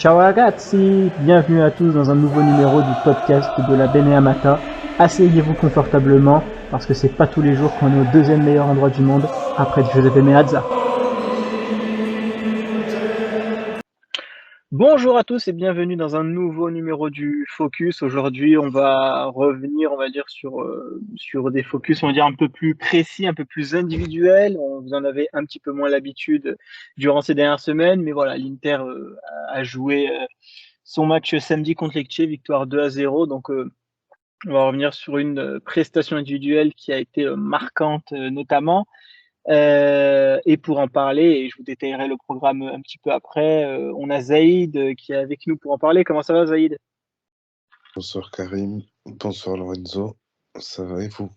Ciao ragazzi, bienvenue à tous dans un nouveau numéro du podcast de la Beneamata. Asseyez-vous confortablement parce que c'est pas tous les jours qu'on est au deuxième meilleur endroit du monde après Giuseppe Meazza. Bonjour à tous et bienvenue dans un nouveau numéro du Focus. Aujourd'hui, on va revenir, on va dire, sur des focus, on va dire, un peu plus précis, un peu plus individuels. Vous en avez un petit peu moins l'habitude durant ces dernières semaines, mais voilà, l'Inter a joué son match samedi contre Lecce, victoire 2-0. Donc, on va revenir sur une prestation individuelle qui a été marquante, notamment. Et pour en parler, et je vous détaillerai le programme un petit peu après, on a Zaïd qui est avec nous pour en parler. Comment ça va, Zaïd? Bonsoir Karim, bonsoir Lorenzo, ça va et vous?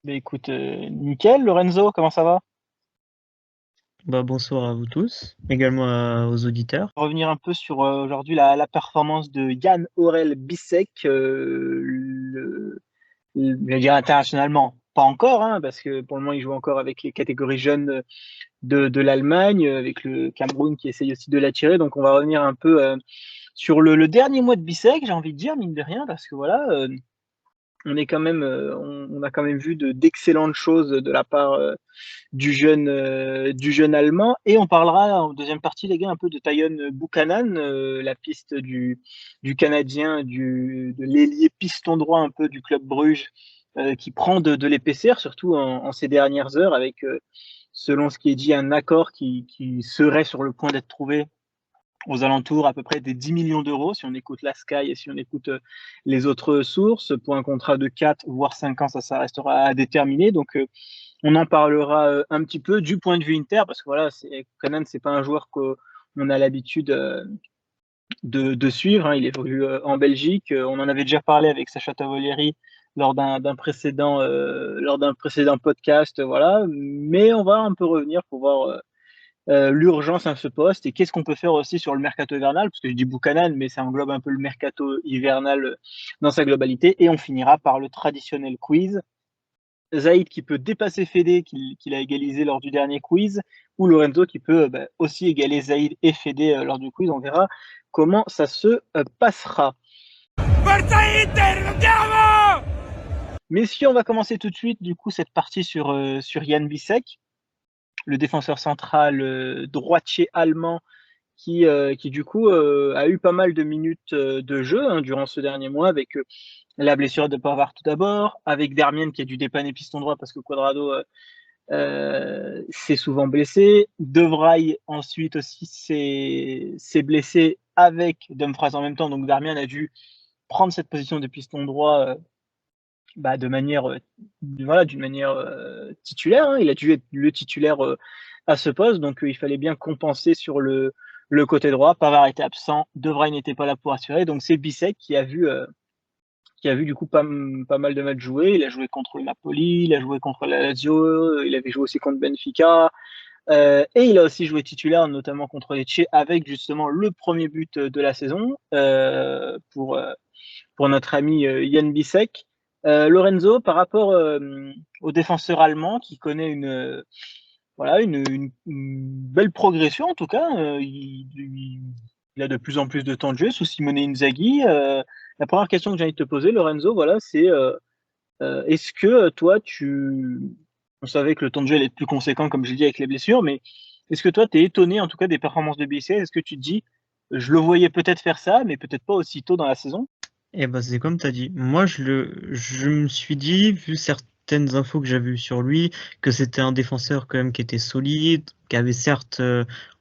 Ben écoute, nickel. Lorenzo, comment ça va? Bonsoir à vous tous, également aux auditeurs. Revenir un peu sur aujourd'hui la performance de Yann Aurel Bissek, je vais dire internationalement, pas encore, hein, parce que pour le moment il joue encore avec les catégories jeunes de l'Allemagne, avec le Cameroun qui essaye aussi de l'attirer. Donc on va revenir un peu sur le dernier mois de Bissek, j'ai envie de dire, mine de rien, parce que voilà, on est quand même, on a quand même vu d'excellentes choses de la part du jeune Allemand. Et on parlera en deuxième partie, les gars, un peu de Tayon Buchanan, la piste du Canadien, de l'ailier piston droit un peu du club Bruges, qui prend de l'épaisseur, surtout en ces dernières heures, avec, selon ce qui est dit, un accord qui serait sur le point d'être trouvé aux alentours à peu près des 10 millions d'euros, si on écoute la Sky et si on écoute les autres sources, pour un contrat de 4 voire 5 ans, ça restera à déterminer. Donc, on en parlera un petit peu du point de vue Inter, parce que voilà, Conan, c'est pas un joueur qu'on a l'habitude de suivre. Hein. Il évolue en Belgique. On en avait déjà parlé avec Sacha Tavolieri lors d'un précédent podcast, voilà. Mais on va un peu revenir pour voir l'urgence à ce poste et qu'est-ce qu'on peut faire aussi sur le mercato hivernal, parce que je dis Buchanan, mais ça englobe un peu le mercato hivernal dans sa globalité. Et on finira par le traditionnel quiz. Zaïd qui peut dépasser Fede, qu'il a égalisé lors du dernier quiz, ou Lorenzo qui peut aussi égaler Zaïd et Fede lors du quiz. On verra comment ça se passera. Messieurs, on va commencer tout de suite du coup cette partie sur Jan Bissek, le défenseur central droitier allemand qui du coup a eu pas mal de minutes de jeu hein, durant ce dernier mois, avec la blessure de Pavard tout d'abord, avec Darmian qui a dû dépanner piston droit parce que Cuadrado s'est souvent blessé. De Vrij ensuite aussi s'est blessé avec Dumfries en même temps, donc Darmian a dû prendre cette position de piston droit de manière d'une manière titulaire. Hein. Il a dû être le titulaire à ce poste, donc il fallait bien compenser sur le côté droit. Pavard était absent, De Vrij n'était pas là pour assurer, donc c'est Bissek qui a vu du coup pas mal de matchs joués. Il a joué contre le Napoli, il a joué contre la Lazio, il avait joué aussi contre Benfica, et il a aussi joué titulaire, notamment contre Lecce, avec justement le premier but de la saison pour notre ami Jan Bissek. Lorenzo, par rapport au défenseur allemand qui connaît une belle progression en tout cas, il a de plus en plus de temps de jeu sous Simone Inzaghi. La première question que j'ai envie de te poser, Lorenzo, voilà, c'est est-ce que toi, on savait que le temps de jeu allait être plus conséquent, comme j'ai dit, avec les blessures, mais est-ce que toi, tu es étonné en tout cas des performances de Bissek? Est-ce que tu te dis, je le voyais peut-être faire ça, mais peut-être pas aussi tôt dans la saison? C'est comme tu as dit. Moi, je me suis dit, vu certaines infos que j'avais eues sur lui, que c'était un défenseur quand même qui était solide, qui avait certes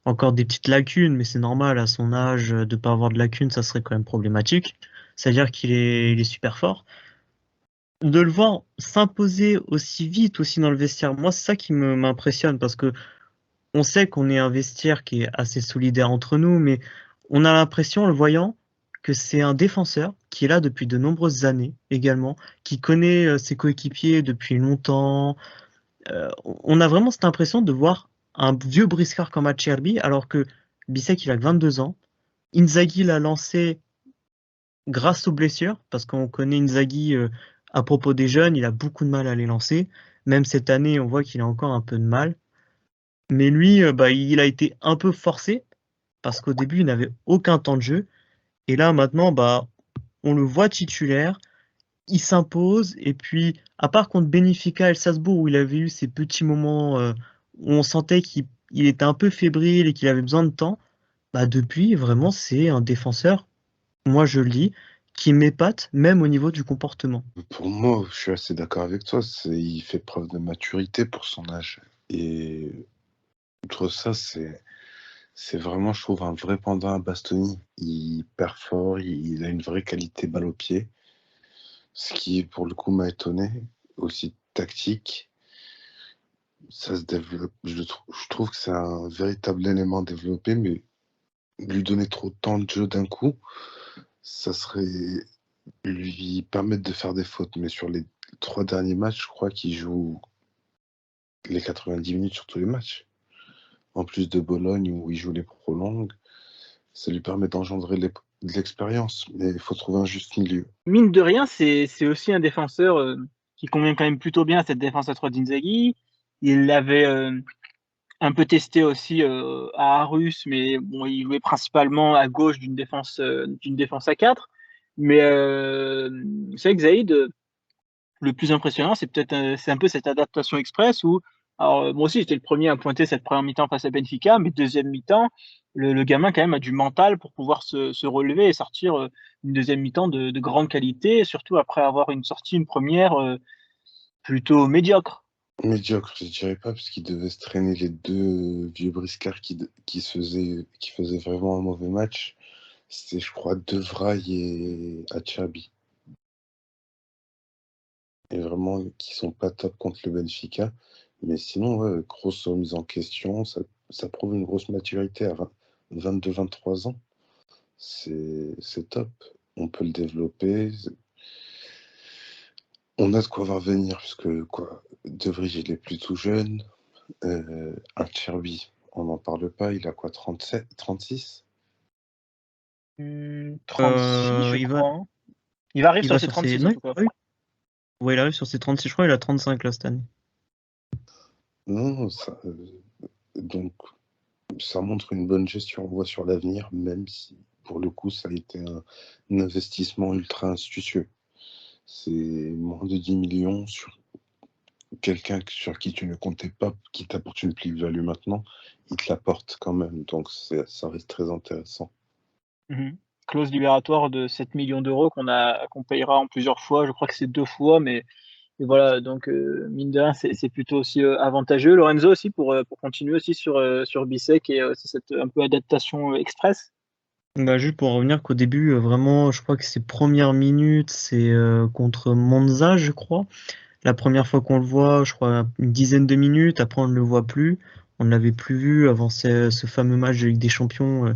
encore des petites lacunes, mais c'est normal à son âge de pas avoir de lacunes, ça serait quand même problématique. C'est-à-dire il est super fort. De le voir s'imposer aussi vite aussi dans le vestiaire, moi, c'est ça qui m'impressionne parce que on sait qu'on est un vestiaire qui est assez solidaire entre nous, mais on a l'impression, en le voyant, que c'est un défenseur qui est là depuis de nombreuses années également, qui connaît ses coéquipiers depuis longtemps. On a vraiment cette impression de voir un vieux briscard comme Acerbi, alors que Bissek, il a que 22 ans. Inzaghi l'a lancé grâce aux blessures, parce qu'on connaît Inzaghi à propos des jeunes, il a beaucoup de mal à les lancer. Même cette année, on voit qu'il a encore un peu de mal. Mais lui, il a été un peu forcé parce qu'au début, il n'avait aucun temps de jeu. Et là, maintenant, bah, on le voit titulaire, il s'impose. Et puis, à part contre Benfica et Salzbourg, où il avait eu ces petits moments où on sentait qu'il était un peu fébrile et qu'il avait besoin de temps, bah, depuis, vraiment, c'est un défenseur, moi je le dis, qui m'épate, même au niveau du comportement. Pour moi, je suis assez d'accord avec toi. Il fait preuve de maturité pour son âge. Et outre ça, c'est vraiment, je trouve, un vrai pendant à Bastoni. Il perd fort, il a une vraie qualité balle au pied. Ce qui, pour le coup, m'a étonné. Aussi tactique, ça se développe. Je trouve que c'est un véritable élément développé, mais lui donner trop de temps de jeu d'un coup, ça serait lui permettre de faire des fautes. Mais sur les 3 derniers matchs, je crois qu'il joue les 90 minutes sur tous les matchs. En plus de Bologne où il joue les prolongues, ça lui permet d'engendrer de l'expérience. Mais il faut trouver un juste milieu. Mine de rien, c'est aussi un défenseur qui convient quand même plutôt bien à cette défense à 3 d'Inzaghi. Il l'avait un peu testé aussi à Arus, mais bon, il jouait principalement à gauche d'une défense à 4. Mais c'est vrai que Zaïd, le plus impressionnant, c'est peut-être c'est un peu cette adaptation express où, alors moi aussi j'étais le premier à pointer cette première mi-temps face à Benfica, mais deuxième mi-temps, le gamin quand même a du mental pour pouvoir se relever et sortir une deuxième mi-temps de grande qualité, surtout après avoir une première plutôt médiocre. Médiocre, je dirais pas, parce qu'il devait se traîner les deux vieux briscards qui faisaient vraiment un mauvais match. C'était, je crois, De Vrij et Achabi. Et vraiment, qui sont pas top contre le Benfica. Mais sinon, ouais, grosse remise en question. Ça prouve une grosse maturité à 22-23 ans. C'est top. On peut le développer. On a de quoi voir venir, parce que quoi, De Vrij, il est plutôt jeune. Un Cherby, on n'en parle pas, il a quoi, 37, 36? 36, je Il va, crois, hein. Il va arriver il sur va ses sur ses... 36 en Non, tout cas. oui. Ouais, il arrive sur ses 36, je crois, il a 35 là cette année. Non, donc ça montre une bonne gestion, on voit sur l'avenir, même si pour le coup ça a été un investissement ultra astucieux. C'est moins de 10 millions sur quelqu'un sur qui tu ne comptais pas, qui t'apporte une plus-value maintenant, il te l'apporte quand même, donc ça reste très intéressant. Mhm. Clause libératoire de 7 millions d'euros qu'on payera en plusieurs fois, je crois que c'est 2 fois, mais et voilà, donc mine de rien, c'est plutôt aussi avantageux. Lorenzo aussi, pour continuer aussi sur Bissek et c'est cette un peu adaptation express. Bah, juste pour revenir qu'au début, vraiment, je crois que ses premières minutes, c'est contre Monza, je crois. La première fois qu'on le voit, je crois, une dizaine de minutes. Après, on ne le voit plus. On ne l'avait plus vu avant ce fameux match de Ligue des Champions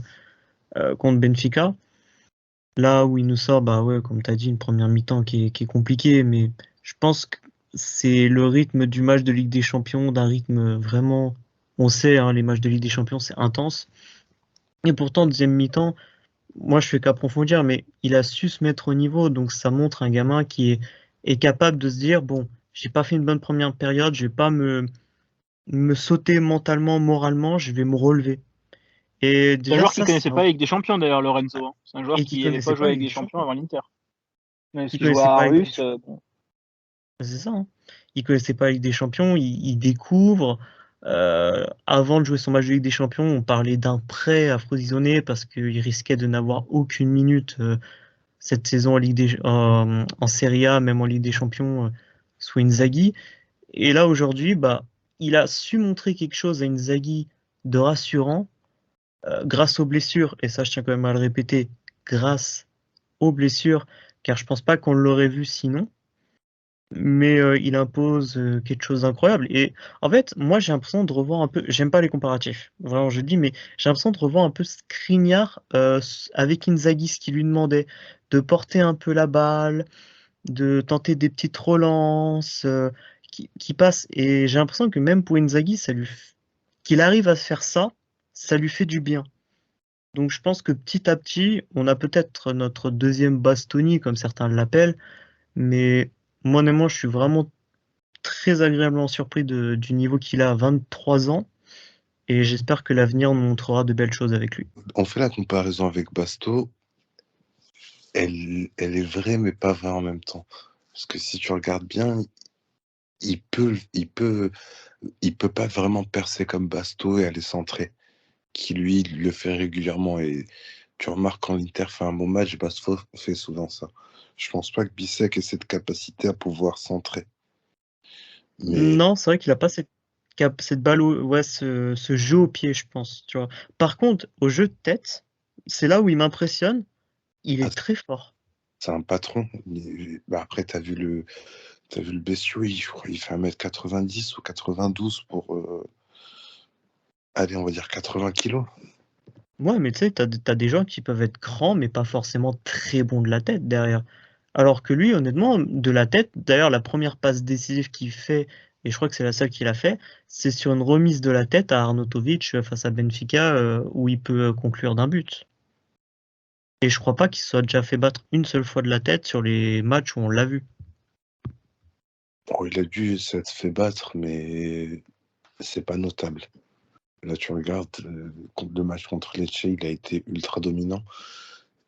contre Benfica. Là où il nous sort, bah ouais, comme tu as dit, une première mi-temps qui est compliquée, mais je pense que c'est le rythme du match de Ligue des Champions, d'un rythme vraiment, on sait, hein, les matchs de Ligue des Champions, c'est intense. Et pourtant, deuxième mi-temps, moi je fais qu'approfondir, mais il a su se mettre au niveau, donc ça montre un gamin est capable de se dire, bon, j'ai pas fait une bonne première période, je vais pas me sauter mentalement, moralement, je vais me relever. Et C'est un déjà, joueur qui ça, c'est connaissait pas la Ligue des Champions d'ailleurs, Lorenzo, hein. C'est un joueur et qui qui n'avait pas connaissait joué pas à la la Ligue Ligue des des Champions Champions. avant l'Inter. Ouais, parce Il qu'il jouait connaissait à pas la Ligue des Arus. Champions. Bon. C'est ça, hein. Il connaissait pas la Ligue des Champions, il découvre. Avant de jouer son match de Ligue des Champions, on parlait d'un prêt à Frosinone parce qu'il risquait de n'avoir aucune minute cette saison en Serie A, même en Ligue des Champions, sous Inzaghi. Et là, aujourd'hui, bah, il a su montrer quelque chose à Inzaghi de rassurant grâce aux blessures. Et ça, je tiens quand même à le répéter, grâce aux blessures, car je pense pas qu'on l'aurait vu sinon. Mais il impose quelque chose d'incroyable. Et en fait, moi, j'ai l'impression de revoir un peu. J'aime pas les comparatifs, vraiment, je le dis, mais j'ai l'impression de revoir un peu Skriniar avec Inzaghi, ce qu'il lui demandait, de porter un peu la balle, de tenter des petites relances qui passent. Et j'ai l'impression que même pour Inzaghi, qu'il arrive à se faire ça, ça lui fait du bien. Donc je pense que petit à petit, on a peut-être notre deuxième Bastoni, comme certains l'appellent, mais moi honnêtement, je suis vraiment très agréablement surpris du niveau qu'il a à 23 ans. et j'espère que l'avenir nous montrera de belles choses avec lui. On fait la comparaison avec Basto, elle est vraie mais pas vraie en même temps. Parce que si tu regardes bien, il peut, il peut, il peut pas vraiment percer comme Basto et aller centrer, qui lui le fait régulièrement. Et tu remarques quand l'Inter fait un bon match, Basto fait souvent ça. Je pense pas que Bissek ait cette capacité à pouvoir centrer. Mais Non, c'est vrai qu'il a pas cette balle, ouais, ce jeu au pied, je pense, tu vois. Par contre, au jeu de tête, c'est là où il m'impressionne. Il ah, est très fort. c'est un patron. Bah après, t'as vu le bestiau, je crois, il fait 1m90 ou 92 pour, allez, on va dire 80 kilos. Ouais, mais tu sais, t'as des gens qui peuvent être grands, mais pas forcément très bons de la tête derrière. Alors que lui, honnêtement, de la tête, d'ailleurs, la première passe décisive qu'il fait, et je crois que c'est la seule qu'il a fait, c'est sur une remise de la tête à Arnautovic face à Benfica, où il peut conclure d'un but. Et je crois pas qu'il se soit déjà fait battre une seule fois de la tête sur les matchs où on l'a vu. Bon, il a dû s'être fait battre, mais c'est pas notable. Là, tu regardes le match contre Lecce, il a été ultra dominant.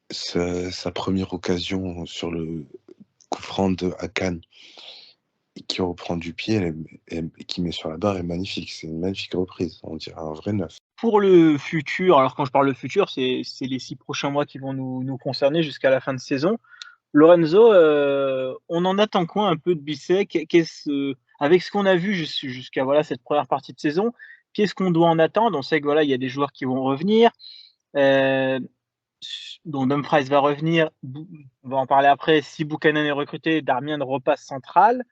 Sa première occasion sur le coup franc de Hakan, qui reprend du pied et qui met sur la barre, est magnifique. C'est une magnifique reprise. On dirait un vrai neuf. Pour le futur, alors quand je parle de futur, c'est les 6 prochains mois qui vont nous concerner jusqu'à la fin de saison. Lorenzo, on en attend quoi un peu de Bissek? Avec ce qu'on a vu jusqu'à voilà, cette première partie de saison, qu'est-ce qu'on doit en attendre? On sait que voilà, il y a des joueurs qui vont revenir, dont Dumfries va revenir. On va en parler après. Si Buchanan est recruté, Darmian repasse central.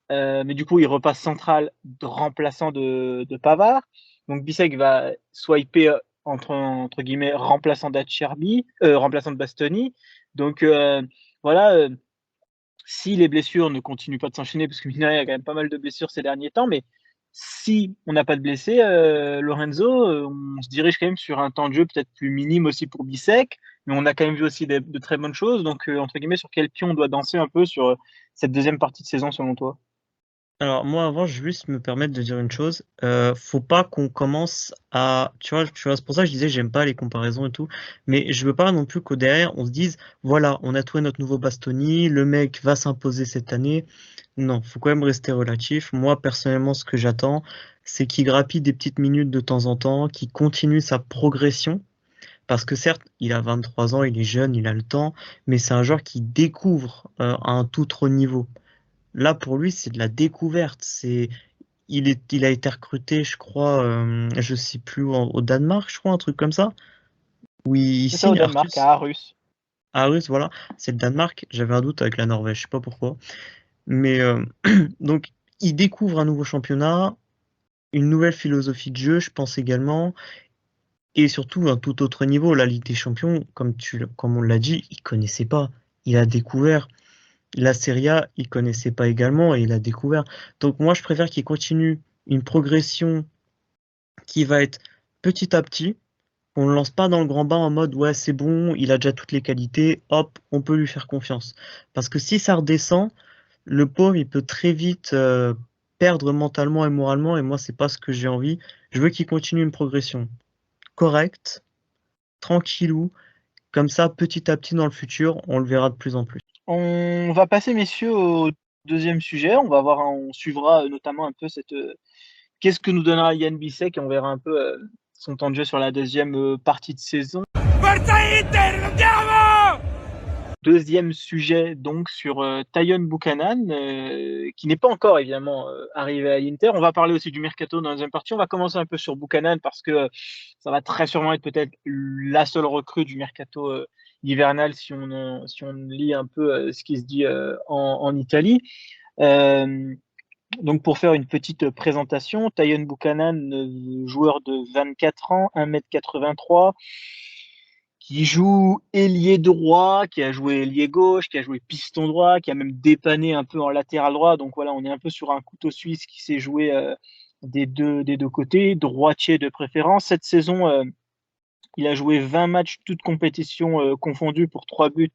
Mais du coup, il repasse central de remplaçant de Pavard. Donc Bissek va swiper entre guillemets remplaçant d'Acerbi, remplaçant de Bastoni. Donc voilà, si les blessures ne continuent pas de s'enchaîner, parce que mine de rien, il y a quand même pas mal de blessures ces derniers temps, mais si on n'a pas de blessés, Lorenzo, on se dirige quand même sur un temps de jeu peut-être plus minime aussi pour Bissek, mais on a quand même vu aussi de très bonnes choses. Donc entre guillemets, sur quel pion on doit danser un peu sur cette deuxième partie de saison selon toi? Alors moi avant, je veux juste me permettre de dire une chose, faut pas qu'on commence à tu vois, c'est pour ça que je disais j'aime pas les comparaisons et tout, mais je veux pas non plus qu'au derrière on se dise: «Voilà, on a trouvé notre nouveau Bastoni, le mec va s'imposer cette année». Non, faut quand même rester relatif. Moi personnellement, ce que j'attends, c'est qu'il grappille des petites minutes de temps en temps, qu'il continue sa progression, parce que certes, il a 23 ans, il est jeune, il a le temps, mais c'est un joueur qui découvre, à un tout autre niveau. Là, pour lui, c'est de la découverte. Il a été recruté, je crois, je sais plus, au Danemark, je crois, un truc comme ça, où il C'est ça au signe Danemark, Artus. à Aarhus. Aarhus, voilà, c'est le Danemark. J'avais un doute avec la Norvège, je sais pas pourquoi. Mais donc, il découvre un nouveau championnat, une nouvelle philosophie de jeu, je pense également, et surtout un tout autre niveau. La Ligue des Champions, comme on l'a dit, il connaissait pas. Il a découvert. La Serie A, il connaissait pas également et il a découvert. Donc moi, je préfère qu'il continue une progression qui va être petit à petit. On ne lance pas dans le grand bain en mode ouais, c'est bon, il a déjà toutes les qualités, hop, on peut lui faire confiance. Parce que si ça redescend, le pauvre, il peut très vite perdre mentalement et moralement et moi, c'est pas ce que j'ai envie. Je veux qu'il continue une progression correcte, tranquillou, comme ça, petit à petit dans le futur, on le verra de plus en plus. On va passer, messieurs, au deuxième sujet. On suivra notamment un peu qu'est-ce que nous donnera Yann Bissek et on verra un peu son temps de jeu sur la deuxième partie de saison. Deuxième sujet donc sur Tayon Buchanan, qui n'est pas encore évidemment arrivé à l'Inter. On va parler aussi du mercato dans la deuxième partie. On va commencer un peu sur Buchanan parce que ça va très sûrement être peut-être la seule recrue du mercato hivernal si on lit un peu ce qui se dit en Italie. Donc pour faire une petite présentation, Tayon Buchanan, joueur de 24 ans, 1m83, qui joue ailier droit, qui a joué ailier gauche, qui a joué piston droit, qui a même dépanné un peu en latéral droit. Donc voilà, on est un peu sur un couteau suisse qui s'est joué des deux côtés, droitier de préférence. Cette saison, il a joué 20 matchs, toutes compétitions confondues, pour 3 buts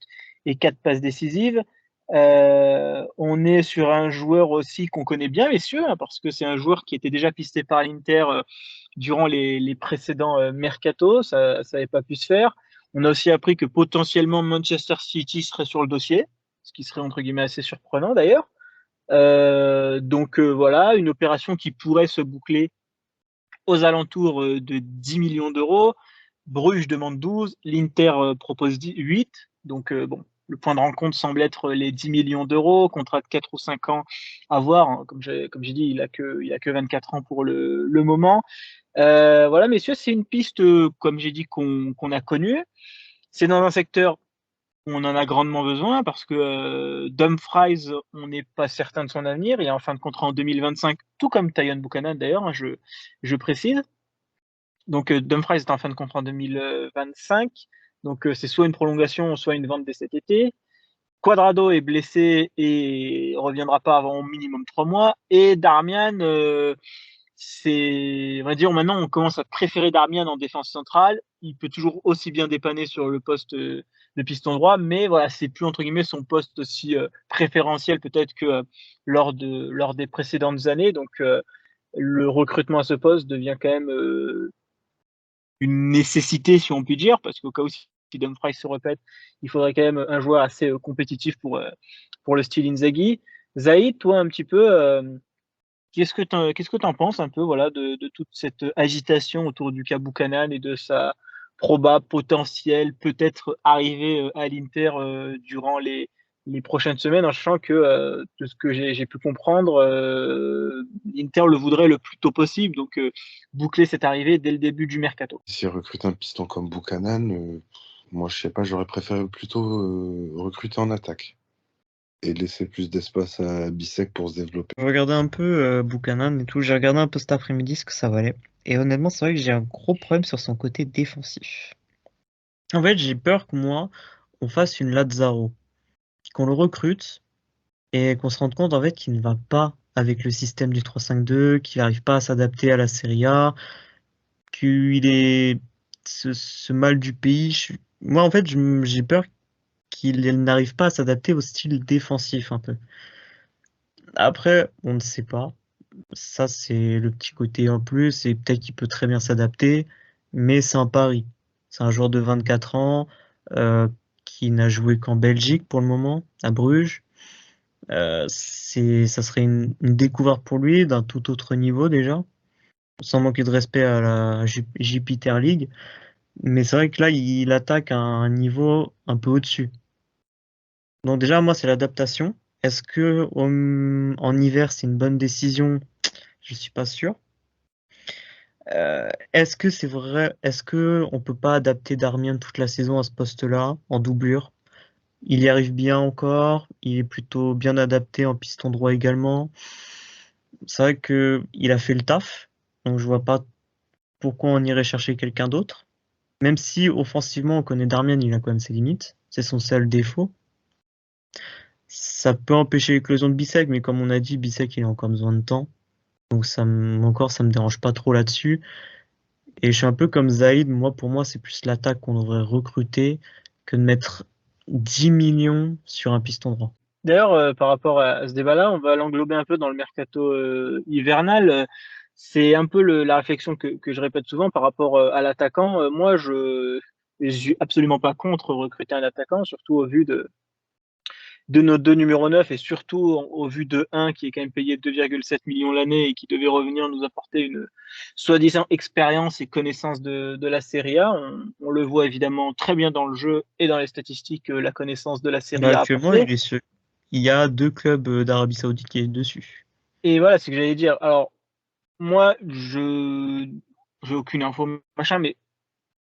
et 4 passes décisives. On est sur un joueur aussi qu'on connaît bien, messieurs, hein, parce que c'est un joueur qui était déjà pisté par l'Inter durant les précédents mercato. Ça n'avait pas pu se faire. On a aussi appris que potentiellement Manchester City serait sur le dossier, ce qui serait entre guillemets assez surprenant d'ailleurs. Donc voilà, une opération qui pourrait se boucler aux alentours de 10 millions d'euros. Bruges demande 12, l'Inter propose 8. Donc bon, le point de rencontre semble être les 10 millions d'euros, contrat de 4 ou 5 ans à voir. Hein. Comme j'ai dit, il a que 24 ans pour le moment. Voilà, messieurs, c'est une piste, comme j'ai dit, qu'on a connue. C'est dans un secteur où on en a grandement besoin parce que Dumfries, on n'est pas certain de son avenir. Il est en fin de contrat en 2025, tout comme Tyon Buchanan d'ailleurs, hein, je précise. Donc Dumfries est en fin de contrat en 2025. Donc c'est soit une prolongation, soit une vente dès cet été. Quadrado est blessé et reviendra pas avant au minimum 3 mois. Et Darmian, on va dire, maintenant on commence à préférer Darmian en défense centrale. Il peut toujours aussi bien dépanner sur le poste de piston droit, mais voilà, c'est plus entre guillemets son poste aussi préférentiel peut-être que lors des précédentes années. Donc le recrutement à ce poste devient quand même une nécessité, si on peut dire, parce qu'au cas où si Dumfries se répète, il faudrait quand même un joueur assez compétitif pour le style Inzaghi. Zaïd, toi, un petit peu, qu'est-ce que t'en penses un peu voilà, de toute cette agitation autour du cas Buchanan et de sa probable, potentielle, peut-être arrivée à l'Inter durant les prochaines semaines, en sachant que, de ce que j'ai pu comprendre, l'Inter le voudrait le plus tôt possible, donc boucler cette arrivée dès le début du mercato. S'il recrute un piston comme Buchanan, moi je sais pas, j'aurais préféré plutôt recruter en attaque et laisser plus d'espace à Bissek pour se développer. Je regardais un peu Buchanan et tout, j'ai regardé un peu cet après-midi ce que ça valait. Et honnêtement, c'est vrai que j'ai un gros problème sur son côté défensif. En fait, j'ai peur que moi, on fasse une Lazaro, qu'on le recrute et qu'on se rende compte en fait qu'il ne va pas avec le système du 3-5-2, qu'il n'arrive pas à s'adapter à la Serie A, qu'il est ce mal du pays. Moi, en fait, j'ai peur qu'il n'arrive pas à s'adapter au style défensif un peu. Après, on ne sait pas. Ça, c'est le petit côté en plus, et peut-être qu'il peut très bien s'adapter, mais c'est un pari. C'est un joueur de 24 ans qui n'a joué qu'en Belgique pour le moment, à Bruges. Ça serait une découverte pour lui d'un tout autre niveau déjà, sans manquer de respect à la Jupiter League. Mais c'est vrai que là, il attaque à un niveau un peu au-dessus. Donc déjà, moi, c'est l'adaptation. Est-ce que en hiver, c'est une bonne décision? Je suis pas sûr. Est-ce que c'est vrai? Est-ce que on peut pas adapter Darmian toute la saison à ce poste-là, en doublure? Il y arrive bien encore. Il est plutôt bien adapté en piston droit également. C'est vrai que il a fait le taf, donc je vois pas pourquoi on irait chercher quelqu'un d'autre. Même si offensivement on connaît Darmian, il a quand même ses limites. C'est son seul défaut. Ça peut empêcher l'éclosion de Bissek, mais comme on a dit, Bissek il a encore besoin de temps. Donc ça me dérange pas trop là-dessus. Et je suis un peu comme Zaïd, moi pour moi c'est plus l'attaque qu'on devrait recruter que de mettre 10 millions sur un piston droit. D'ailleurs, par rapport à ce débat-là, on va l'englober un peu dans le mercato hivernal. C'est un peu la réflexion que je répète souvent par rapport à l'attaquant. Moi, je suis absolument pas contre recruter un attaquant, surtout au vu de nos deux numéros 9 et surtout au vu de un qui est quand même payé 2,7 millions l'année et qui devait revenir nous apporter une soi-disant expérience et connaissance de la Serie A. On le voit évidemment très bien dans le jeu et dans les statistiques, la connaissance de la Là, Serie A actuellement, apportée. il y a 2 clubs d'Arabie Saoudite qui est dessus. Et voilà, c'est ce que j'allais dire. Alors, moi, je j'ai aucune info, machin, mais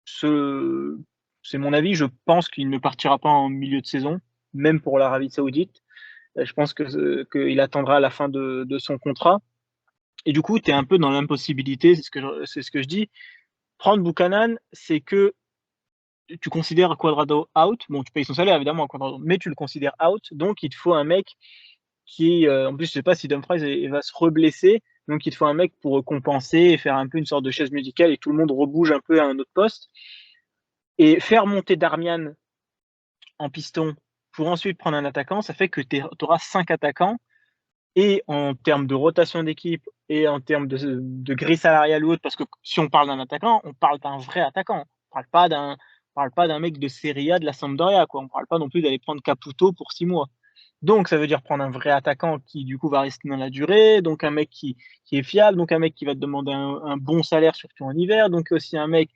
ce c'est mon avis. Je pense qu'il ne partira pas en milieu de saison, même pour l'Arabie Saoudite. Je pense qu'il attendra la fin de son contrat. Et du coup, tu es un peu dans l'impossibilité, c'est ce que je dis. Prendre Buchanan, c'est que tu considères Quadrado out. Bon, tu payes son salaire évidemment à Quadrado, mais tu le considères out. Donc, il te faut un mec qui, en plus, je sais pas si Dumfries va se reblesser. Donc, il te faut un mec pour compenser et faire un peu une sorte de chaise musicale et tout le monde rebouge un peu à un autre poste. Et faire monter Darmian en piston pour ensuite prendre un attaquant, ça fait que tu auras 5 attaquants et en termes de rotation d'équipe et en termes de grille salariale ou autre, parce que si on parle d'un attaquant, on parle d'un vrai attaquant. On parle pas d'un mec de Serie A de la Sampdoria, quoi. On parle pas non plus d'aller prendre Caputo pour 6 mois. Donc ça veut dire prendre un vrai attaquant qui du coup va rester dans la durée, donc un mec qui est fiable, donc un mec qui va te demander un bon salaire surtout en hiver, donc aussi un mec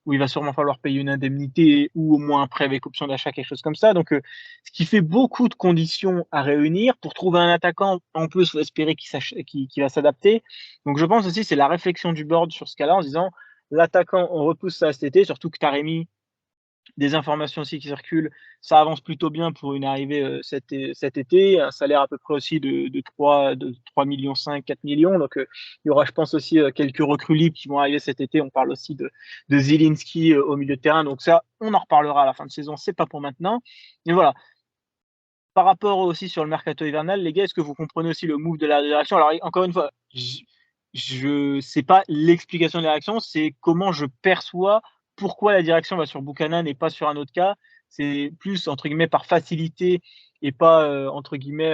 où il va sûrement falloir payer une indemnité ou au moins un prêt avec option d'achat, quelque chose comme ça. Donc ce qui fait beaucoup de conditions à réunir pour trouver un attaquant. En plus, il faut espérer qu'il va s'adapter. Donc je pense aussi c'est la réflexion du board sur ce cas-là en se disant l'attaquant on repousse ça cet été, surtout que Taremi, des informations aussi qui circulent, ça avance plutôt bien pour une arrivée cet été, un salaire à peu près aussi de 3 millions 5, 4 millions. Donc il y aura, je pense aussi quelques recrues libres qui vont arriver cet été. On parle aussi de Zielinski au milieu de terrain. Donc ça, on en reparlera à la fin de saison. C'est pas pour maintenant. Mais voilà. Par rapport aussi sur le mercato hivernal, les gars, est-ce que vous comprenez aussi le move de la direction? Alors encore une fois, je sais pas l'explication de la direction, c'est comment je perçois pourquoi la direction va sur Buchanan et pas sur un autre cas. C'est plus entre guillemets par facilité et pas entre guillemets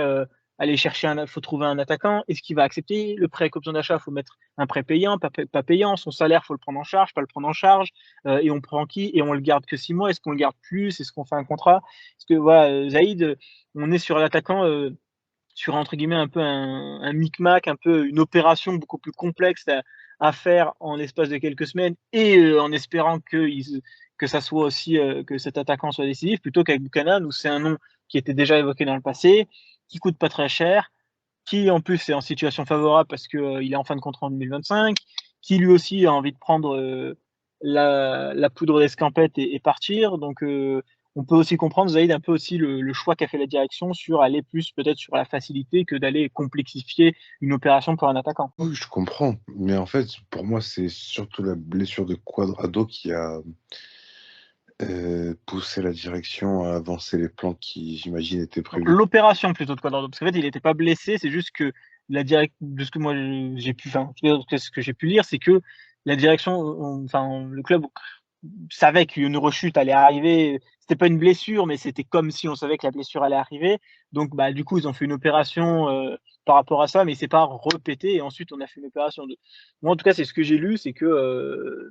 aller chercher faut trouver un attaquant. Est-ce qu'il va accepter le prêt avec option d'achat? Faut mettre un prêt payant, pas payant. Son salaire, faut le prendre en charge, pas le prendre en charge. Et on prend qui? Et on le garde que 6 mois. Est-ce qu'on le garde plus? Est-ce qu'on fait un contrat? Parce que voilà, Zaïd, on est sur l'attaquant. Sur entre guillemets un peu un micmac, un peu une opération beaucoup plus complexe à faire en l'espace de quelques semaines et en espérant que ça soit aussi que cet attaquant soit décisif plutôt qu'avec Buchanan où c'est un nom qui était déjà évoqué dans le passé, qui coûte pas très cher, qui en plus est en situation favorable parce que il est en fin de contrat en 2025, qui lui aussi a envie de prendre la poudre d'escampette et partir. Donc on peut aussi comprendre, Zaïd, un peu aussi le choix qu'a fait la direction sur aller plus peut-être sur la facilité que d'aller complexifier une opération pour un attaquant. Oui, je comprends. Mais en fait, pour moi, c'est surtout la blessure de Cuadrado qui a poussé la direction à avancer les plans qui, j'imagine, étaient prévus. L'opération plutôt de Cuadrado, parce qu'en fait, il n'était pas blessé, c'est juste que de ce que moi j'ai pu, enfin, ce que j'ai pu lire, c'est que la direction, enfin, le club savait qu'une rechute allait arriver. C'était pas une blessure, mais c'était comme si on savait que la blessure allait arriver. Donc, bah, du coup, ils ont fait une opération par rapport à ça, mais c'est pas répété. Et ensuite, on a fait une opération. Moi, en tout cas, c'est ce que j'ai lu, c'est que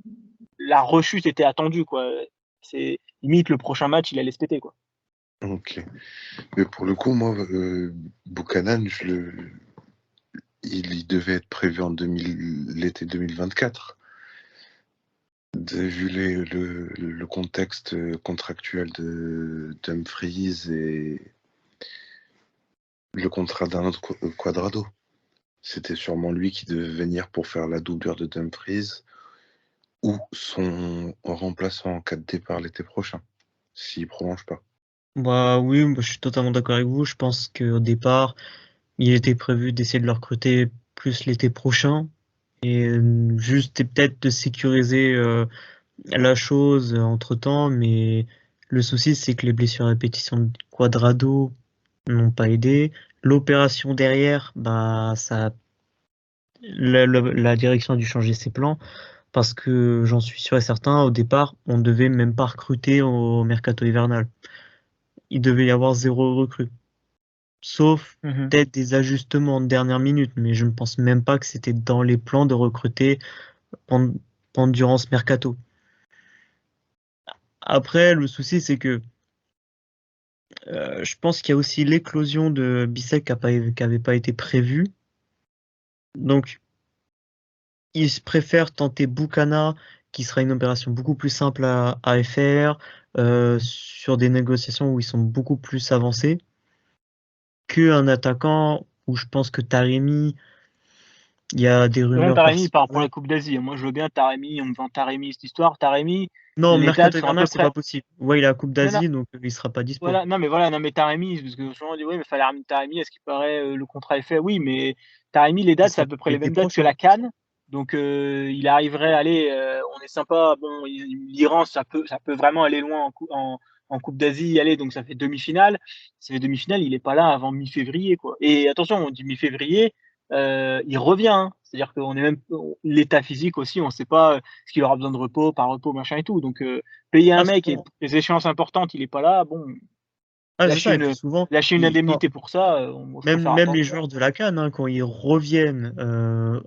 la rechute était attendue, quoi. C'est limite le prochain match, il allait se péter, quoi. Ok. Mais pour le coup, moi, Buchanan, il devait être prévu en l'été 2024. Vu le contexte contractuel de Dumfries et le contrat d'un autre Cuadrado, c'était sûrement lui qui devait venir pour faire la doublure de Dumfries ou son remplaçant en cas de départ l'été prochain, s'il prolonge pas. Bah oui, moi, je suis totalement d'accord avec vous. Je pense qu'au départ, il était prévu d'essayer de le recruter plus l'été prochain et juste peut-être de sécuriser la chose entre-temps, mais le souci c'est que les blessures à répétition de Quadrado n'ont pas aidé. L'opération derrière, bah ça, la direction a dû changer ses plans parce que j'en suis sûr et certain, au départ, on ne devait même pas recruter au mercato hivernal. Il devait y avoir 0 recrue. Sauf peut-être des ajustements en dernière minute, mais je ne pense même pas que c'était dans les plans de recruter durant ce mercato. Après, le souci, c'est que je pense qu'il y a aussi l'éclosion de Bissek qui avait pas été prévue. Donc, ils préfèrent tenter Buchanan, qui sera une opération beaucoup plus simple à faire, sur des négociations où ils sont beaucoup plus avancés, qu'un attaquant où je pense que Taremi, il y a des rumeurs Taremi, il par-ci part pour par-là. la Coupe d'Asie. Moi, je veux bien Taremi, on me vend Taremi, cette histoire. Taremi, Non, les dates mercato sont à peu hivernal, c'est près. pas possible. Ouais, il a la Coupe Non, non, d'Asie, donc il sera pas dispo. voilà, non, mais voilà, non, mais Taremi, parce que souvent on dit, oui, mais fallait ramener Taremi, est-ce qu'il paraît le contrat est fait? Oui, mais Taremi, les Il dates, c'est sera à peu près les l'été mêmes dates que prochain. la CAN. Donc, il arriverait, allez, on est sympa. Bon, l'Iran, ça peut vraiment aller loin en Coupe d'Asie, allez, donc ça fait demi-finale. Ça fait demi-finale, il est pas là avant mi-février, quoi. Et attention, on dit mi-février, il revient, hein. C'est-à-dire qu'on est même, l'état physique aussi, on sait pas ce qu'il aura besoin de repos, pas repos, machin et tout. Donc, payer un À ce mec et moment- les échéances importantes, il est pas là, bon, Ah, c'est ça, et puis souvent, lâcher une indemnité pour ça, faut faire même attention. les joueurs de la CAN, hein, quand ils reviennent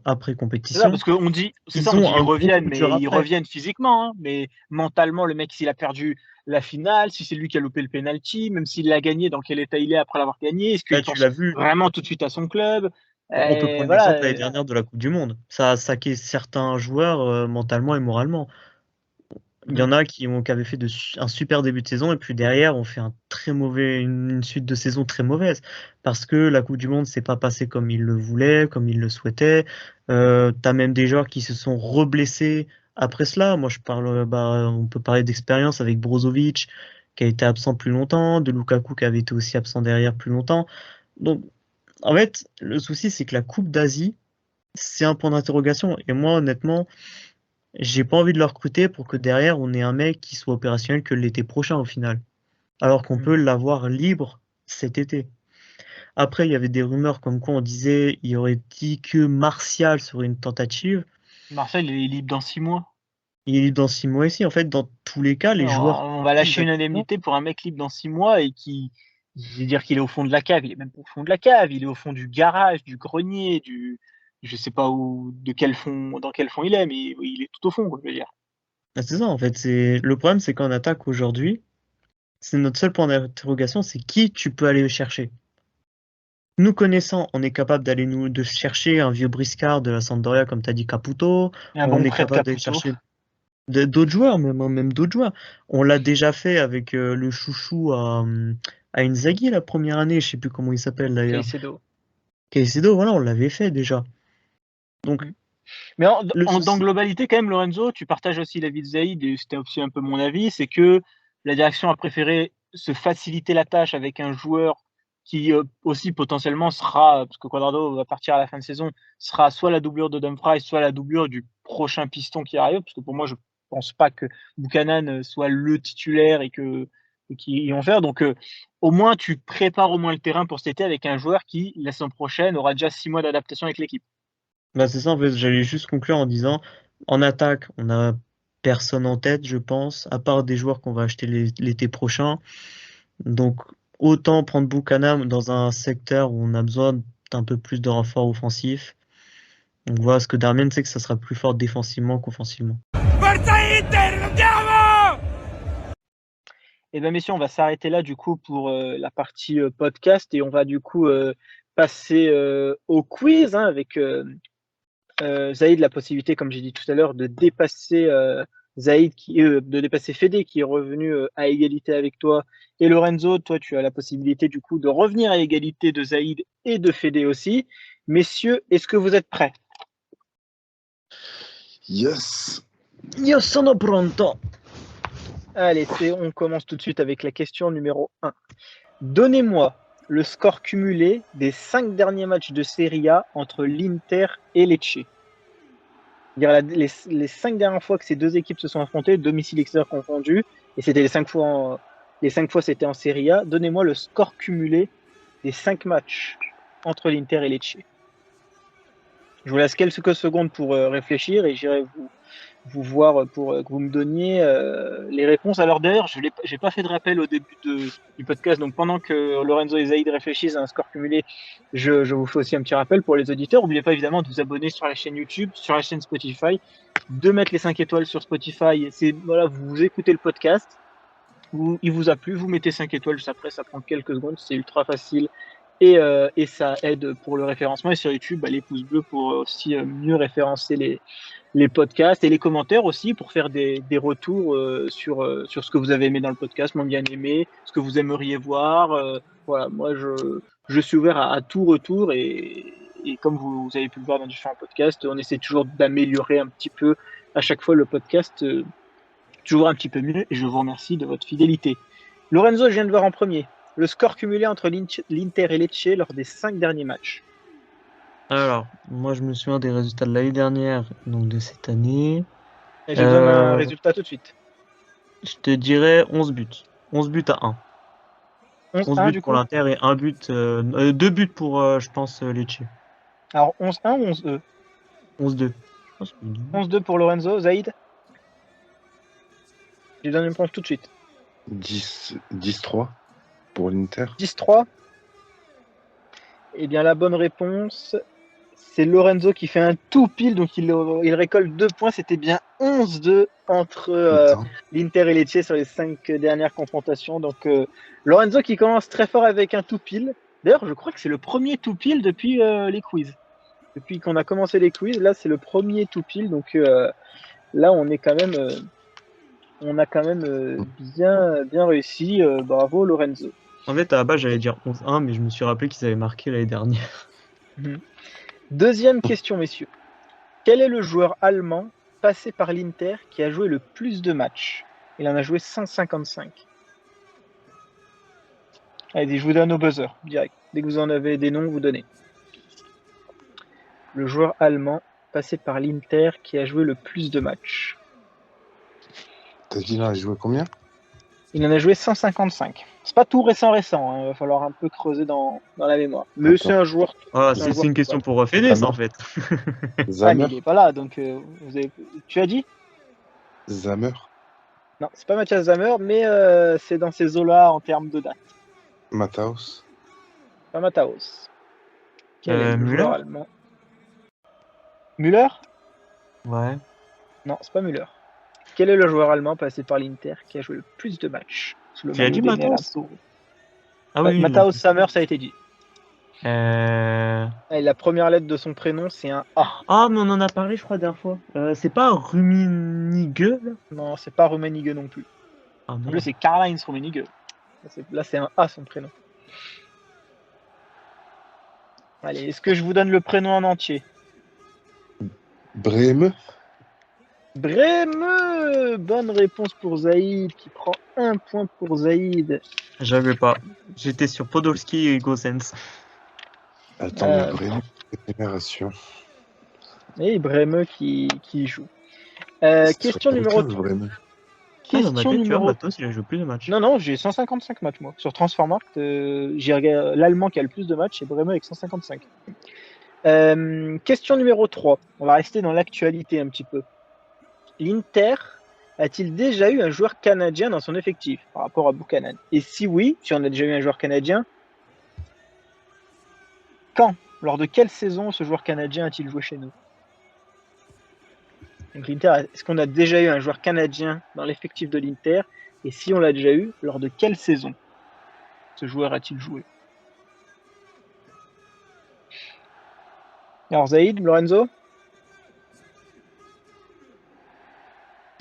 après C'est ça, compétition, parce qu'on dit, ils on dit ont ils un gros reviennent, coup dur mais ils après. reviennent physiquement, hein, mais mentalement, le mec, s'il a perdu la finale, si c'est lui qui a loupé le penalty, même s'il l'a gagné, dans quel état il est après l'avoir gagné, est-ce qu'il Là, tu pense l'as vu, vraiment tout de suite à son club? on peut prendre Voilà, l'exemple l'année dernière de la Coupe du Monde. Ça a saqué certains joueurs mentalement et moralement. Il y en a qui avaient fait un super début de saison et puis derrière ont fait une suite de saison très mauvaise parce que la Coupe du Monde s'est pas passée comme ils le voulaient, comme ils le souhaitaient. T'as même des joueurs qui se sont reblessés après cela. Moi, on peut parler d'expérience avec Brozovic qui a été absent plus longtemps, de Lukaku qui avait été aussi absent derrière plus longtemps. Donc, en fait, le souci, c'est que la Coupe d'Asie, c'est un point d'interrogation. Et moi, honnêtement, j'ai pas envie de le recruter pour que derrière on ait un mec qui soit opérationnel que l'été prochain au final. Alors qu'on peut l'avoir libre cet été. Après, il y avait des rumeurs comme quoi on disait il y aurait dit que Martial serait une tentative. Marseille, il est libre dans 6 mois. Il est libre dans 6 mois ici. En fait, dans tous les cas, les joueurs. On va lâcher une indemnité pour un mec libre dans 6 mois et je veux dire qu'il est au fond de la cave. Il est même pas au fond de la cave, il est au fond du garage, du grenier, je sais pas dans quel fond il est, mais il est tout au fond, quoi, je veux dire. Ah, c'est ça, en fait. Le problème, c'est qu'en attaque aujourd'hui, c'est notre seul point d'interrogation, c'est qui tu peux aller chercher. Nous connaissant, on est capable de chercher un vieux briscard de la Sampdoria, comme tu as dit, Caputo. Un On bon est prêt de capable d'aller Caputo. chercher d'autres joueurs, même d'autres joueurs. On l'a déjà fait avec le chouchou à Inzaghi la première année, je sais plus comment il s'appelle d'ailleurs. Caicedo. Caicedo, voilà, on l'avait fait déjà. Donc, Mais le dans souci. globalité, quand même, Lorenzo, tu partages aussi l'avis de Zaïd, et c'était aussi un peu mon avis, c'est que la direction a préféré se faciliter la tâche avec un joueur qui aussi potentiellement sera, parce que Cuadrado va partir à la fin de saison, sera soit la doublure de Dumfries, soit la doublure du prochain piston qui arrive, parce que pour moi, je pense pas que Buchanan soit le titulaire et qu'ils vont faire. Donc, au moins, tu prépares au moins le terrain pour cet été avec un joueur qui, la saison prochaine, aura déjà 6 mois d'adaptation avec l'équipe. Bah, c'est ça, en fait, j'allais juste conclure en disant, en attaque, on a personne en tête, je pense, à part des joueurs qu'on va acheter l'été prochain. Donc, autant prendre Buchanan dans un secteur où on a besoin d'un peu plus de renfort offensif. On voit ce que Darmian sait que ça sera plus fort défensivement qu'offensivement. Eh bien, messieurs, on va s'arrêter là du coup pour la partie podcast et on va du coup passer au quiz hein, avec Zaïd, la possibilité, comme j'ai dit tout à l'heure, de dépasser de dépasser Fede qui est revenu à égalité avec toi. Et Lorenzo, toi, tu as la possibilité du coup de revenir à égalité de Zaïd et de Fede aussi. Messieurs, est-ce que vous êtes prêts? Yes. Io sono pronto. Allez, on commence tout de suite avec la question numéro 1. Donnez-moi le score cumulé des 5 derniers matchs de Serie A entre l'Inter et Lecce. Les 5 dernières fois que ces deux équipes se sont affrontées, domicile extérieur confondu, et c'était les 5 fois c'était en Serie A. Donnez-moi le score cumulé des 5 matchs entre l'Inter et Lecce. Je vous laisse quelques secondes pour réfléchir et j'irai vous voir pour que vous me donniez les réponses. Alors d'ailleurs, je n'ai pas fait de rappel au début du podcast, donc pendant que Lorenzo et Zaïd réfléchissent à un score cumulé, je vous fais aussi un petit rappel pour les auditeurs. N'oubliez pas évidemment de vous abonner sur la chaîne YouTube, sur la chaîne Spotify, de mettre les 5 étoiles sur Spotify. Voilà, vous écoutez le podcast, il vous a plu, vous mettez 5 étoiles juste après, ça prend quelques secondes, c'est ultra facile. Et ça aide pour le référencement. Et sur YouTube, les pouces bleus pour aussi mieux référencer les podcasts et les commentaires aussi pour faire des retours sur ce que vous avez aimé dans le podcast, moins bien aimé, ce que vous aimeriez voir. Voilà, moi je suis ouvert à tout retour et comme vous avez pu le voir dans différents podcasts, on essaie toujours d'améliorer un petit peu à chaque fois le podcast, toujours un petit peu mieux et je vous remercie de votre fidélité. Lorenzo, je viens de voir en premier le score cumulé entre l'Inter et Lecce lors des 5 derniers matchs. Alors, moi je me souviens des résultats de l'année dernière, donc de cette année. Et je donne un résultat tout de suite. Je te dirais 11 buts. 11 buts à 1. 11 buts buts du pour coup l'Inter et 2 buts pour, je pense, Lecce. Alors 11-1 ou 11-2 11-2. 11-2 pour Lorenzo. Zaïd, je lui donne une réponse tout de suite. 10-3. pour l'Inter. 10-3. Eh bien, la bonne réponse, c'est Lorenzo qui fait un tout pile, donc il récolte 2 points. C'était bien 11-2 entre Attends. l'Inter et Lecce sur les 5 dernières confrontations. Donc, Lorenzo qui commence très fort avec un tout pile. D'ailleurs, je crois que c'est le premier tout pile depuis les quiz. Depuis qu'on a commencé les quiz, là, c'est le premier tout pile. Donc, là, on est quand même, on a quand même bien réussi. Bravo, Lorenzo. En fait, à la base, j'allais dire 11-1, mais je me suis rappelé qu'ils avaient marqué l'année dernière. Deuxième question, messieurs. Quel est le joueur allemand passé par l'Inter qui a joué le plus de matchs? Il en a joué 155. Allez, je vous donne au buzzer, direct. Dès que vous en avez des noms, vous donnez. Le joueur allemand passé par l'Inter qui a joué le plus de matchs. T'as dit là, il a joué combien? Il en a joué 155. C'est pas tout récent, hein. Il va falloir un peu creuser dans la mémoire. Mais c'est un joueur. Ah, c'est une question pour Fédé, ça, en fait. Ah, mais Zamer. il est pas là, donc tu as dit? Zamer. Non, c'est pas Mathias Zamer, mais c'est dans ces eaux-là en termes de date. Mataos. Pas Mataos. Quel est le Müller joueur allemand? Müller? Ouais. Non, c'est pas Müller. Quel est le joueur allemand passé par l'Inter qui a joué le plus de matchs sous le Tu as dit maillot des Matos? Nerazzurri? Ah Ouais, oui, Mataos Sammer, ça a été dit. Ah, Et la première lettre de son prénom, c'est un A. mais on en a parlé, je crois, la dernière fois. C'est pas Rummenigge, là? Non, c'est pas Rummenigge non plus. Ah, En merde. plus, c'est Karl-Heinz Rummenigge. Là, c'est un A, son prénom. Allez, est-ce que je vous donne le prénom en entier? Brême. Brême! Bonne réponse pour Zaïd, qui prend 1 point pour Zaïd. J'avais pas. J'étais sur Podolski et Gosens. Attends, mais Brême, génération. Et Brême qui joue. Question numéro 3. Question numéro... Matos, il a joué plus de matchs. Non, j'ai 155 matchs, moi. Sur Transfermarkt, j'ai regardé l'Allemand qui a le plus de matchs, c'est Brême avec 155. Question numéro 3. On va rester dans l'actualité un petit peu. L'Inter a-t-il déjà eu un joueur canadien dans son effectif par rapport à Buchanan? Et si oui, si on a déjà eu un joueur canadien, quand? Lors de quelle saison ce joueur canadien a-t-il joué chez nous? Donc l'Inter, est-ce qu'on a déjà eu un joueur canadien dans l'effectif de l'Inter? Et si on l'a déjà eu, lors de quelle saison ce joueur a-t-il joué? Alors Zaïd, Lorenzo?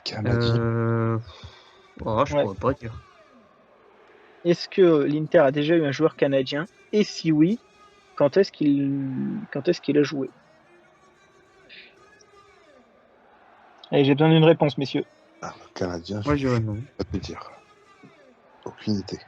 Canadien. Je pourrais pas dire. Est-ce que l'Inter a déjà eu un joueur canadien? Et si oui, quand est-ce qu'il a joué? Allez, j'ai besoin d'une réponse, messieurs. Ah, Canadien, Moi, je dirais non. pas te dire. Aucune idée.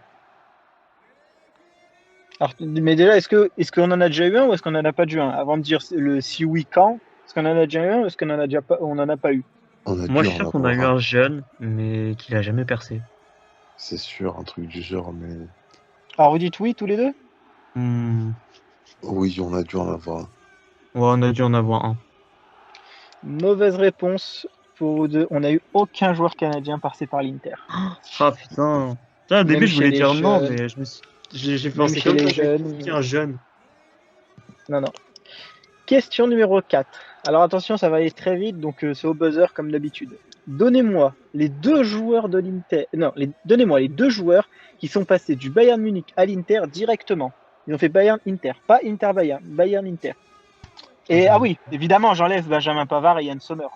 Alors, mais déjà, est-ce qu'on en a déjà eu un ou est-ce qu'on n'en a pas déjà eu un? Avant de dire le si oui, quand? Est-ce qu'on en a déjà eu un ou est-ce qu'on n'en a pas eu? Moi, je suis sûr qu'on a eu un jeune, mais qu'il a jamais percé. C'est sûr, un truc du genre, mais... Alors, vous dites oui, tous les deux? Oui, on a dû en avoir un. Ouais, on a dû en avoir un. Mauvaise réponse pour vous deux. On n'a eu aucun joueur canadien passé par l'Inter. Ah putain. Là, au début, je voulais dire non, mais j'ai pensé comme ça, j'ai un jeune. Non. Question numéro 4. Alors attention, ça va aller très vite, donc c'est au buzzer comme d'habitude. Donnez-moi les deux joueurs de l'Inter. Non, donnez-moi les deux joueurs qui sont passés du Bayern Munich à l'Inter directement. Ils ont fait Bayern-Inter, pas Inter-Bayern, Bayern-Inter. Et ah oui, évidemment, j'enlève Benjamin Pavard et Yann Sommer.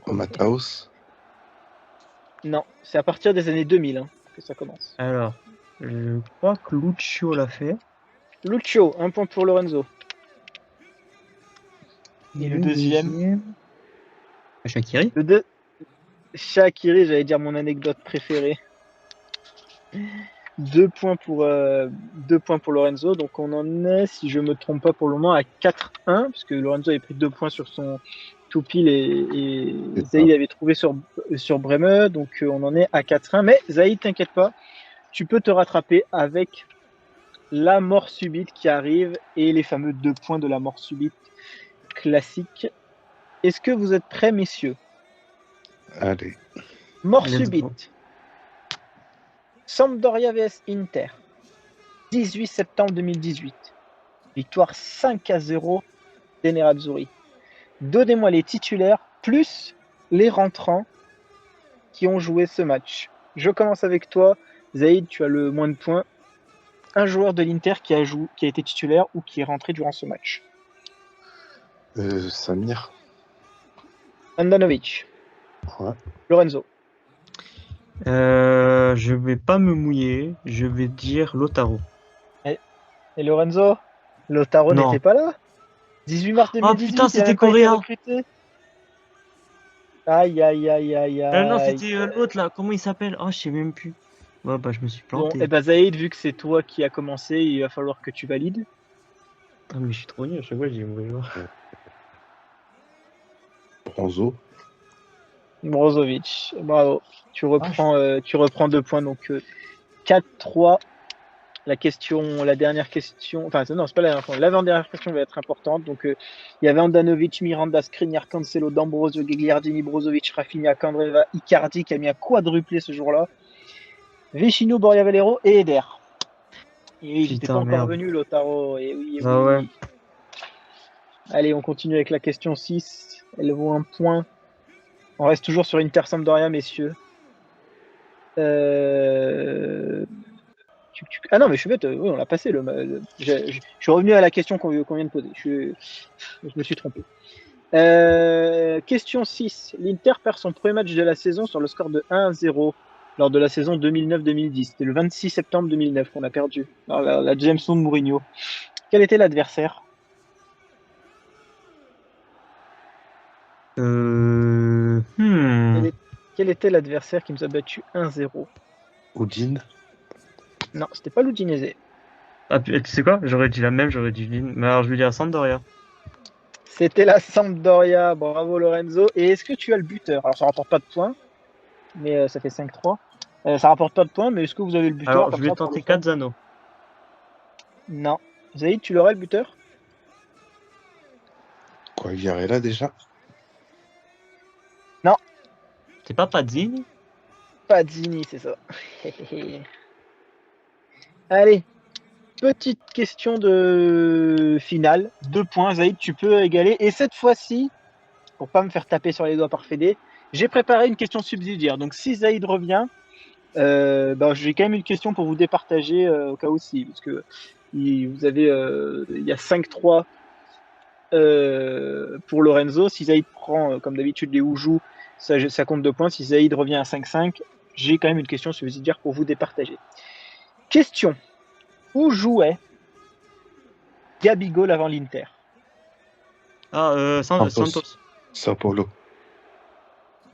Mataos? Non, c'est à partir des années 2000 que ça commence. Alors, je crois que Lucio l'a fait. Lucio, 1 point pour Lorenzo. Et le deuxième? Shaqiri? Shaqiri, j'allais dire mon anecdote préférée. 2 points pour Lorenzo. Donc on en est, si je me trompe pas pour le moment, à 4-1, puisque Lorenzo avait pris 2 points sur son tout pile et Zaïd avait trouvé sur Brême. Donc on en est à 4-1. Mais Zaïd, t'inquiète pas, tu peux te rattraper avec la mort subite qui arrive et les fameux 2 points de la mort subite classique. Est-ce que vous êtes prêts, messieurs? Allez. Mort subite. Sampdoria vs Inter. 18 septembre 2018. Victoire 5-0 des Nerazzurri. Donnez-moi les titulaires plus les rentrants qui ont joué ce match. Je commence avec toi. Zaïd, tu as le moins de points. Un joueur de l'Inter qui a été titulaire ou qui est rentré durant ce match. Samir. Andanovic. Ouais. Lorenzo. Je vais pas me mouiller, je vais dire Lautaro. Et Lorenzo? Lautaro Non. n'était pas là? 18 mars 2018, putain, il a c'était même pas été coréen. recruté. Aïe, aïe, aïe, aïe, aïe. Non, c'était l'autre là, comment il s'appelle? Oh, je sais même plus. Ouais, bah je me suis Bon, planté. et bah Zaïd, vu que c'est toi qui as commencé, il va falloir que tu valides. Ah, mais je suis trop nul, à chaque fois j'ai mauvais joueur. Bronzo. Brozovic, bravo. Tu reprends 2 points, donc 4-3. La dernière question, enfin non, c'est pas la dernière question, l'avant-dernière question va être importante. Donc il y avait Andanovic, Miranda, Skriniar, Cancelo, D'Ambrosio, Gagliardini, Brozovic, Rafinha, Candreva, Icardi qui a mis un quadruplé ce jour-là. Vecino, Borja Valero et Eder. Et il n'était pas encore venu, Lautaro. Et oui, Ah ouais. Allez, on continue avec la question 6. Elle vaut un point. On reste toujours sur Inter Sampdoria, messieurs. Ah non, mais je suis bête, oui, on l'a passé. Je suis revenu à la question qu'on vient de poser. Je me suis trompé. Question 6. L'Inter perd son premier match de la saison sur le score de 1-0 lors de la saison 2009-2010. C'était le 26 septembre 2009 qu'on a perdu. Alors, la Jameson de Mourinho. Quel était l'adversaire? Quel était l'adversaire qui nous a battu 1-0? Udine. Non, c'était pas l'Udinese. Ah, tu sais quoi? J'aurais dit la même, j'aurais dit Udine. Mais alors je vais dire Sampdoria. C'était la Sampdoria. Bravo Lorenzo. Et est-ce que tu as le buteur? Alors ça rapporte pas de points, mais ça fait 5-3. Ça rapporte pas de points, mais est-ce que vous avez le buteur? Alors je vais tenter Cazzano. Non. Zaïd, tu l'aurais le buteur? Quoi, Villarella déjà? Non. C'est pas Pazzini? Pazzini, c'est ça. Allez, petite question de finale. 2 points, Zaïd, tu peux égaler. Et cette fois-ci, pour pas me faire taper sur les doigts par Fédé, j'ai préparé une question subsidiaire. Donc si Zaïd revient, j'ai quand même une question pour vous départager au cas où si, parce que vous avez, il y a 5-3 pour Lorenzo. Si Zaïd prend, comme d'habitude, les Oujou, ça compte 2 points. Si Zaïd revient à 5-5, j'ai quand même une question subsidiaire pour vous départager. Question. Où jouait Gabigol avant l'Inter? Santos. Sao Paulo.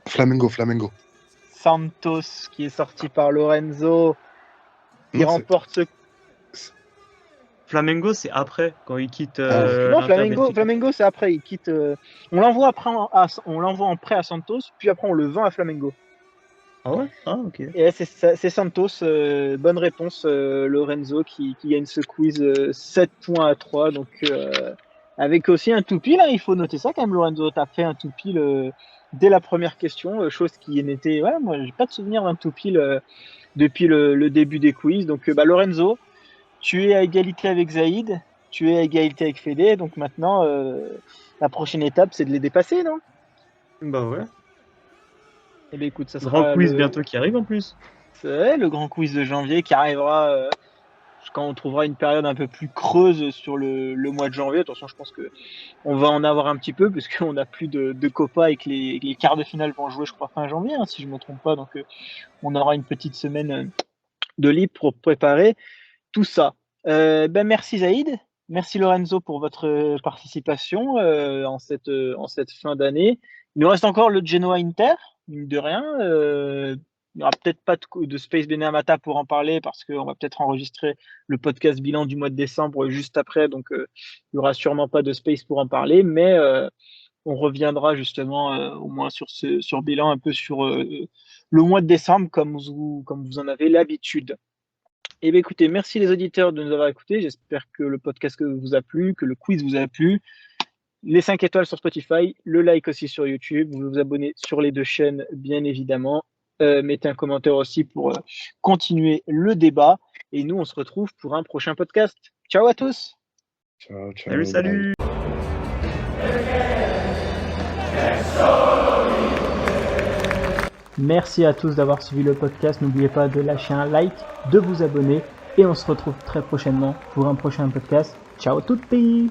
Flamengo. Santos, qui est sorti par Lorenzo, qui remporte ce... Flamengo, c'est après, quand il quitte. Non, Flamengo, c'est après. Il quitte. On l'envoie en prêt à Santos, puis après on le vend à Flamengo. Ah ouais? Ah, ok. Et c'est Santos. Bonne réponse, Lorenzo, qui gagne ce quiz 7 points à 3. Donc, avec aussi un toupil, là, il faut noter ça quand même, Lorenzo. Tu as fait un toupil dès la première question, chose qui n'était. Ouais, moi, j'ai pas de souvenir d'un toupil depuis le début des quiz. Donc, Lorenzo, tu es à égalité avec Zaïd, tu es à égalité avec Fédé. Donc maintenant, la prochaine étape, c'est de les dépasser, non? Bah ouais. Eh bien, écoute, ça sera grand quiz bientôt qui arrive en plus. C'est le grand quiz de janvier qui arrivera quand on trouvera une période un peu plus creuse sur le mois de janvier. Attention, je pense que on va en avoir un petit peu puisqu'on n'a plus de Copa et que les quarts de finale vont jouer, je crois, fin janvier, si je ne me trompe pas. Donc, on aura une petite semaine de libre pour préparer tout ça. Merci Zaïd, merci Lorenzo pour votre participation en cette fin d'année. Il nous reste encore le Genoa Inter, mine de rien. Il n'y aura peut-être pas de Space Beneamata pour en parler parce qu'on va peut-être enregistrer le podcast bilan du mois de décembre juste après, donc il n'y aura sûrement pas de Space pour en parler, mais on reviendra justement au moins sur bilan, un peu sur le mois de décembre comme vous en avez l'habitude. Eh bien, écoutez, merci les auditeurs de nous avoir écoutés. J'espère que le podcast vous a plu, que le quiz vous a plu. Les 5 étoiles sur Spotify, le like aussi sur YouTube. Vous vous abonnez sur les 2 chaînes, bien évidemment. Mettez un commentaire aussi pour continuer le débat. Et nous, on se retrouve pour un prochain podcast. Ciao à tous. Ciao, ciao. Salut, salut. Merci à tous d'avoir suivi le podcast. N'oubliez pas de lâcher un like, de vous abonner. Et on se retrouve très prochainement pour un prochain podcast. Ciao tutti!